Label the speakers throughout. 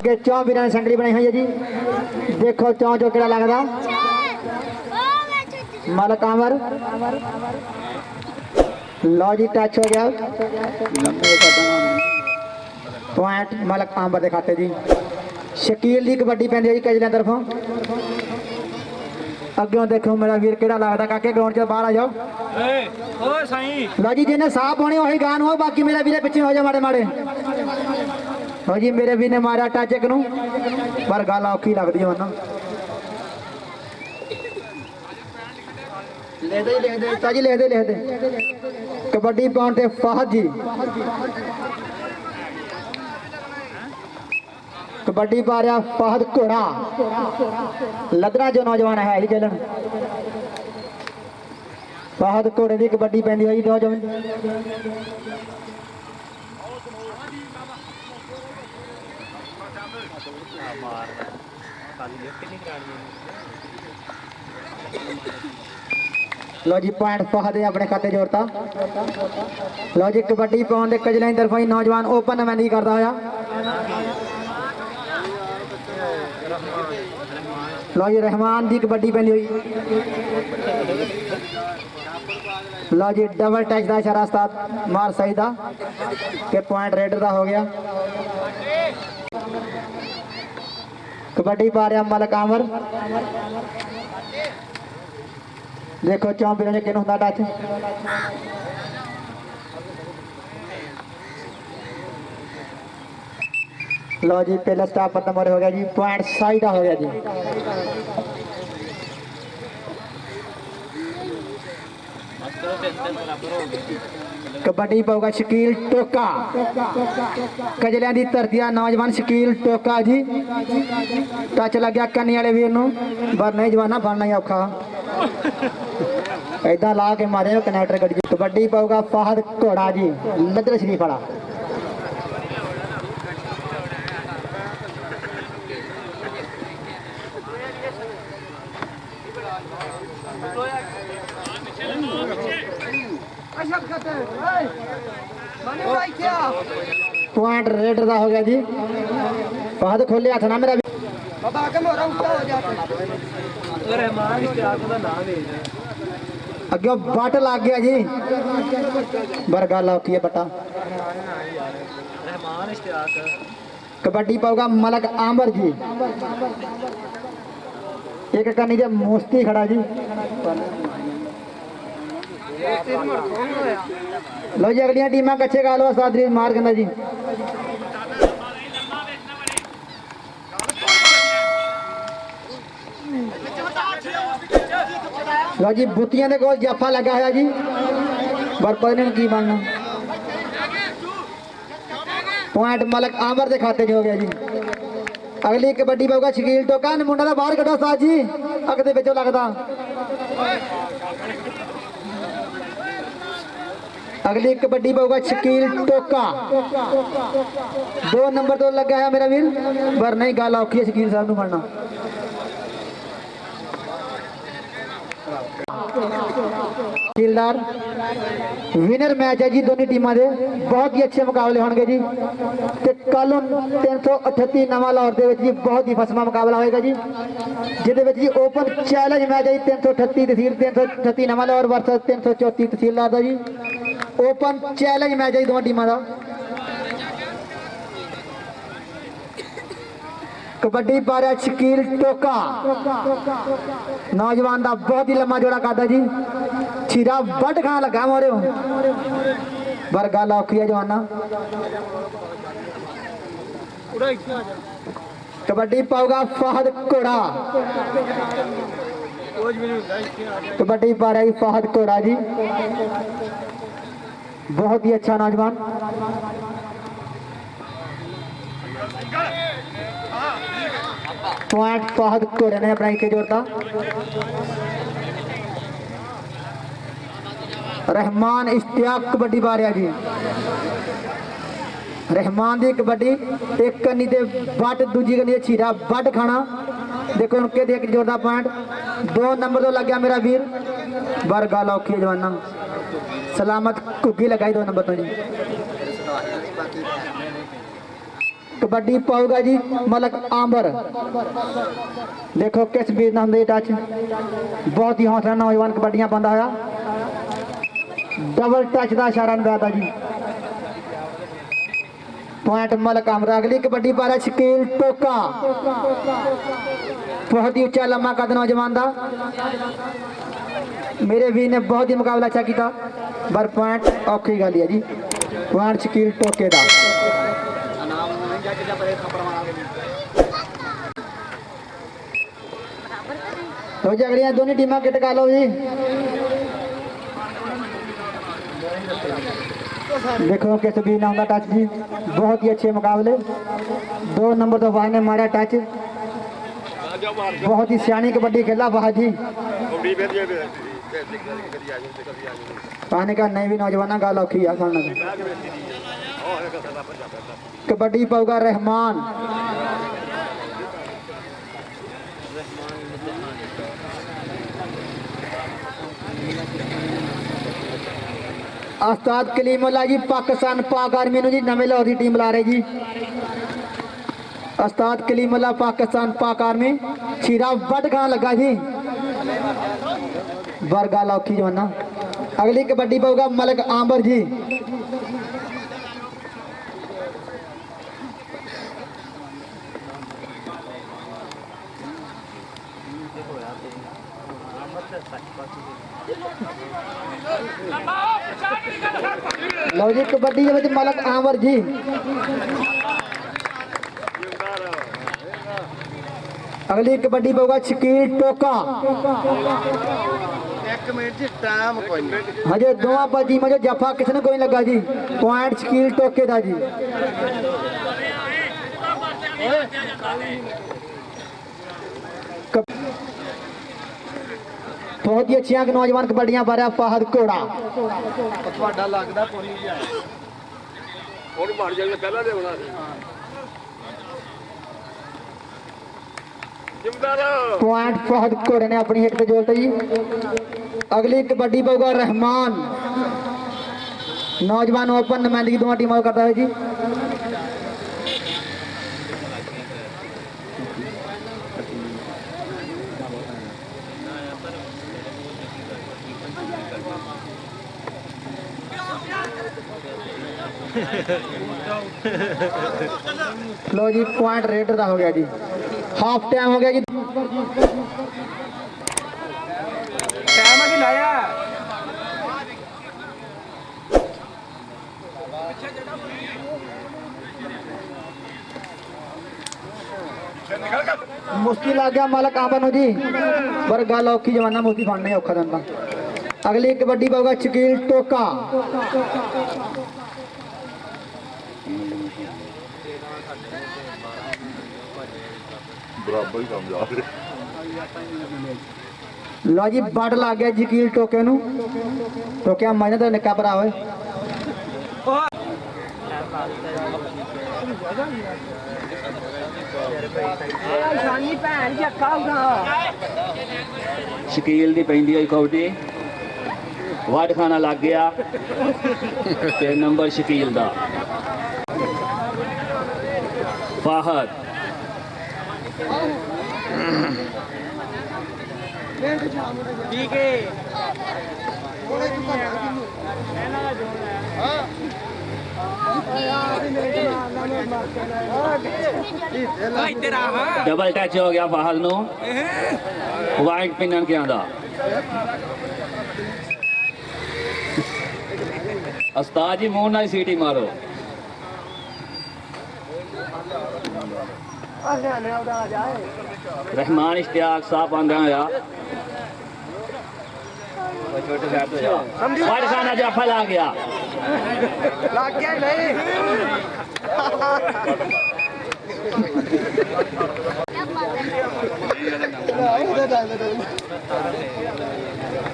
Speaker 1: अगे चौ वीर ने संगली बनाई हुई है जी। देखो चौ जो केड़ा लगदा मलक आमर। लो जी टच हो गया पॉइंट मलक आंबर के खाते जी। शकील की कबड्डी पैंदी है जी कजलियां तरफों। अग्यों देखो मेरा वीर केड़ा लगदा काके ग्राउंड च बाहर आ जाओ। लो जी जिन्हें साफ होने वही गान हो बाकी मेरा वीर पिछे हो जाए माड़े माड़े। लो जी मेरे वीर ने मारा टच एक नूं पर गल औखी लगदी है ना। लिख दे कबड्डी पाउंड ते फाहद जी। कबड्डी पा रहा फाहद घोड़ा लदरा जो नौजवान है ही चलन। फाहद घोड़े की कबड्डी पैंदी हुई नौजवान। लो जी पॉइंट फाहद अपने खाते जोड़ता। लो जी कबड्डी पाउंड के कजलियां की तरफों ही नौजवान ओपन मैंडी करता होया। लो जी रहमान की कबड्डी पैंदी हुई। लो जी डबल टच का इशारा उस्ताद मार सही दा के पॉइंट रेडर का हो गया। कबड्डी पा रहा मलक आमर। देखो चौंपी ने किन होंदा टच। लो जी पहला स्टाप पर नंबर हो गया जी। पॉइंट साइड हो गया जी। कबड्डी पाऊगा शकील टोका कजलियां की धरती नौजवान शकील टोका जी। टच लग गया कन्नी वाले वीर नूं पर नहीं जवाना फड़ना ही औखा ऐदा ला के मारे कनैक्टर गड्डी। कबड्डी पाऊगा फाहद घोड़ा जी लदर शरीफ वाला। पॉइंट रेडर का हो गया जी। फाहद खोले हथ ना मेरा अगे बट लग गया जी। बर गल औखी है बटा। कबड्डी पाऊगा मलक आंबर जी। एक कन्नी जे मोस्ती खड़ा जी। लो जी अगलियां टीमां कच्चे गालो सादरी मार कहना जी। लो जी बुतियां दे कोल जफा लगा है जी पर पता नहीं की बनना। पॉइंट मलक आमर के खाते हो गया जी। अगली कबड्डी पाऊगा शकील टोका मुंडा बाहर कटो साथ जी अग दे विचों लगदा। अगली कबड्डी पाऊगा शकील टोका 2 नंबर तो लगा है मेरा वीर पर नहीं गल औखी है शकील साहब नूं फड़ना। विनर मैच है जी दोनों टीमों के बहुत ही अच्छे मुकाबले होंगे जी। कल 338 नवा लाहौर के बहुत ही फसवा मुकाबला होगा जी जिसे ओपन चैलेंज मैच है 338 तहसील 338 नवा लाहौर वर्सेस 334 तहसीलदार का जी। ओपन चैलेंज मैच है दोनों टीमों का। कबड्डी पा रहा शकील टोका नौजवान का बहुत ही लम्मा जोड़ा करता जी। छीरा बड़ खान लगा मोरे पर गल औखी है जवाना। कबड्डी पाऊगा फाहद घोड़ा। कबड्डी पा रहा फाहद घोड़ा जी बहुत ही अच्छा नौजवान। पॉइंट फाहद घोड़े ने अपना के जोड़ता। रहमान इश्तियाक कबड्डी पा रहा जी। रहमान की कबड्डी एक कन्नी ते बट दूजी कन्नी छीरा बट खाना। देखो उनके देख जोड़ता पॉइंट 2 नंबर तो लग गया मेरा वीर बर गल औखी जवाना। सलामत घुग्गी लगाई 2 नंबर तो जी। कबड्डी पाऊगा जी मलक आंबर। देखो किस वीर ने ਹੁੰਦੇ टच, बहुत ही हौसला नौजवान कबड्डियां पाਉਂਦਾ होया। डबल टच का इशारा निभाता जी, पॉइंट मलक आंबर। अगली कबड्डी पा रहा शकील टोका, बहुत ही उच्चा लम्बा कद नौजवान का। मेरे वीर ने बहुत ही मुकाबला अच्छा किया, पर पॉइंट औखी गल है जी, पॉइंट शकील टोके का। तो जी अगलियां दोनों टीमां किट कर लो जी। देखो किस वीर ने ਹੁੰਦਾ टच जी, बहुत ही अच्छे मुकाबले। 2 नंबर तो वाह ने मारा टच, बहुत ही सियानी कबड्डी खेला वाह जी। पाने का नहीं भी नौजवान गल औखी है सामने। कबड्डी पाऊगा रहमान, उस्ताद कलीमुल्ला जी पाकिस्तान पाक आर्मी जी नवे लाहौर की टीम बुला रहे जी। उस्ताद कलीमुल्ला पाकिस्तान पाक आर्मी चीरा वट खान लगा जी, बर गल औखी जवाना। अगली कबड्डी पाऊगा मलक आंबर जी। लो जी कबड्डी के मलक आंबर जी। अगली कबड्डी पाऊगा शकील टोका। हजे दोवां पर टीम जो जफा किसी ने कोई लगा जी, पॉइंट शकील टोके का जी। बहुत ही अच्छी नौजवान कबड्डियां पा रहा फाहद घोड़ा। पॉइंट फाहद घोड़े ने अपनी हिट पे जोड़ता जी। अगली कबड्डी पाऊगा रहमान, नौजवान ओपन नुमाइंदगी दोनों टीमों करता है जी। लो जी पॉइंट रेडर का हो गया जी, हाफ टाइम हो गया जी। टाइम लाया मुश्किल आ गया मालक आंबर जी, पर गल औखी जमाना मुश्किल फड़ना ही औखा देना। अगली कबड्डी पाऊगा शकील टोका। लो जी बड़ लग गया शकील टोके नू, टोकिया मजने तो निक्का भरा होए।
Speaker 2: शकील दी पैंदी होई कबड्डी, वड खाना लग गया ते नंबर शकील दा। फाहद ठीक है डबल टच हो गया फाहद नो, वाइट पिनन के आंदा। उस्ताद जी मुंह नाल सीटी मारो। रहमान इश्तियाक साहब आंदा या छोटे साहब तो जा वाइट खाना जाफा ला गया, लग गया नहीं।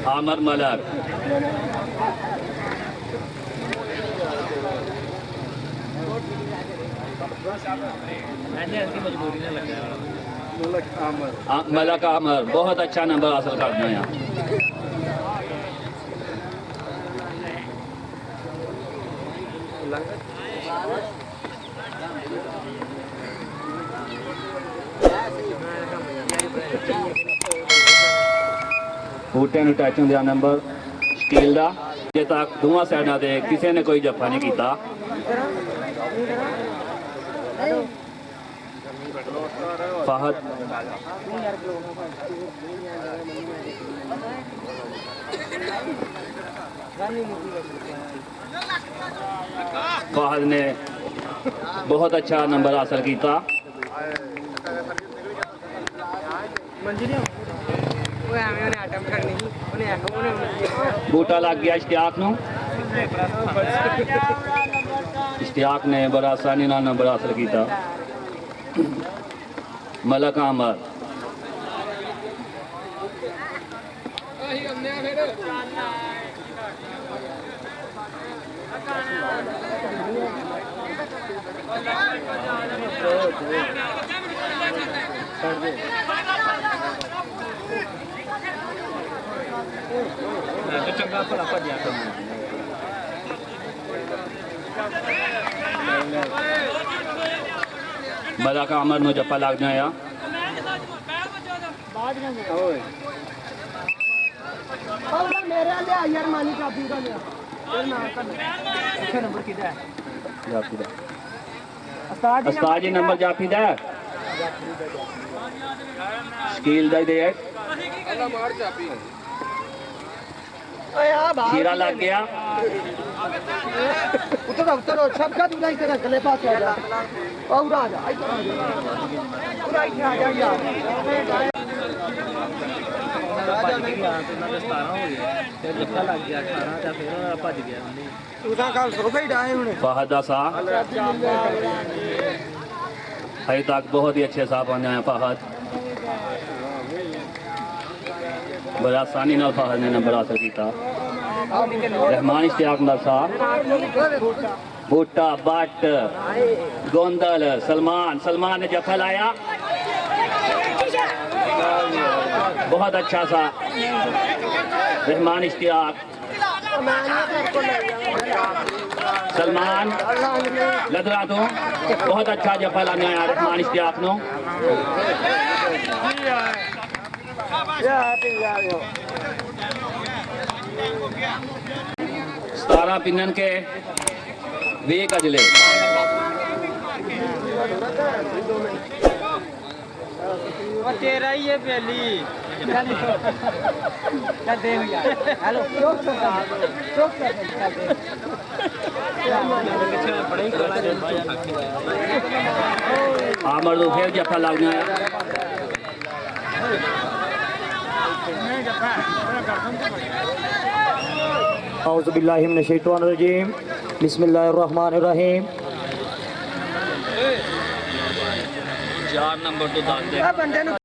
Speaker 2: आमर मलक मलक आमर बहुत अच्छा नंबर हासिल करते हैं। ਬੂਟੇ ਨੂੰ ਟੱਚ ਹੁੰਦਿਆ ਨੰਬਰ ਸਟੀਲ ਦਾ ਜੇ ਤੱਕ ਦੋਵਾਂ ਸਾਈਡਾਂ ਤੇ ਕਿਸੇ ਨੇ ਕੋਈ ਜੱਫਾ ਨਹੀਂ ਕੀਤਾ। ਫਹਦ फहद ने बहुत अच्छा नंबर हासिल किया। बूटा लग गया इश्तियाक नूं। इश्तियाक ने बड़ा आसानी नाल नंबर हासिल किया। मलक अहमद
Speaker 3: चंगा भला भजया
Speaker 2: मलक अहमद नूं जप्पा लग जाया।
Speaker 3: मेरे लिया यार मानी काफी का लिया नंबर किधर है
Speaker 2: उस्ताद जी नंबर जाफी दा स्कील दा दे खीरा लग गया।
Speaker 3: उतरो उतरो सबका दूर ही तेरा गले पास आ जा और आ जा पूरा ही आ जा यार भज गया तो ना 17 हो गया फिर जफ्फा लग गया 18 दा फिर भज गया उसा कल सो गई डाए हुने
Speaker 2: फहद दा सा अभी तक बहुत ही अच्छे साफ बने हैं। फहद बड़ा आसानी नाल फहद ने नंबर हासिल किया। रहमान इश्तियाक दा सा बूटा बट गोंदल सलमान ने जफा लाया। बहुत अच्छा सा रहमान इश्तियाक सलमान लदरा तो बहुत अच्छा जफा लाने आया रहमान इश्तियाक नो। सतारा पिनन के वे कजले
Speaker 3: तेरा ही है पहली हेलो
Speaker 2: आमर तो फिर जफा लग गया।
Speaker 4: औज़ु बिल्लाहि मिनश शैतानिर रजीम बिस्मिल्लाहिर रहमानिर रहीम।
Speaker 2: 4 नंबर तो दाद दे